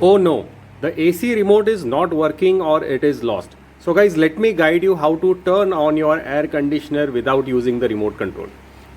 Oh no, the AC remote is not working or it is lost. So guys, let me guide you how to turn on your air conditioner without using the remote control.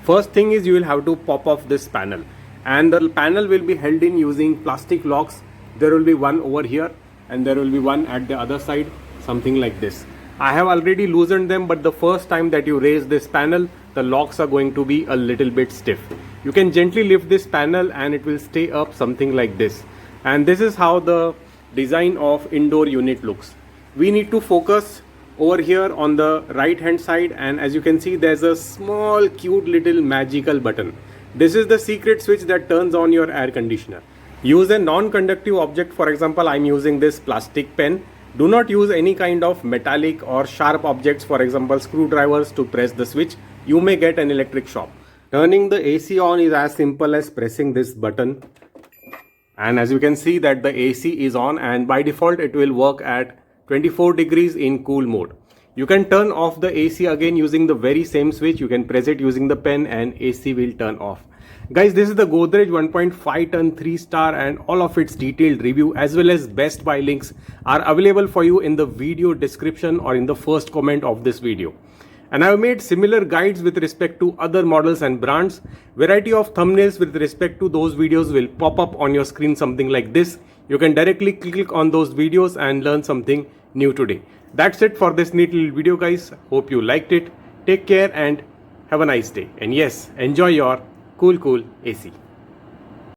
First thing is you will have to pop off this panel, and the panel will be held in using plastic locks. There will be one over here and there will be one at the other side, something like this. I have already loosened them, but the first time that you raise this panel, the locks are going to be a little bit stiff. You can gently lift this panel and it will stay up something like this. And this is how the design of indoor unit looks. We need to focus over here on the right hand side, and as you can see there's a small cute little magical button. This is the secret switch that turns on your air conditioner. Use a non-conductive object. For example, I'm using this plastic pen. Do not use any kind of metallic or sharp objects, for example screwdrivers, to press the switch. You may get an electric shock. Turning the AC on is as simple as pressing this button, and as you can see that the AC is on, and by default it will work at 24 degrees in cool mode. You can turn off the AC again using the very same switch. You can press it using the pen and AC will turn off. Guys, this is the Godrej 1.5 ton 3-star, and all of its detailed review as well as best buy links are available for you in the video description or in the first comment of this video. And I have made similar guides with respect to other models and brands. Variety of thumbnails with respect to those videos will pop up on your screen, something like this. You can directly click on those videos and learn something new today. That's it for this neat little video, guys. Hope you liked it. Take care and have a nice day. And yes, enjoy your cool AC.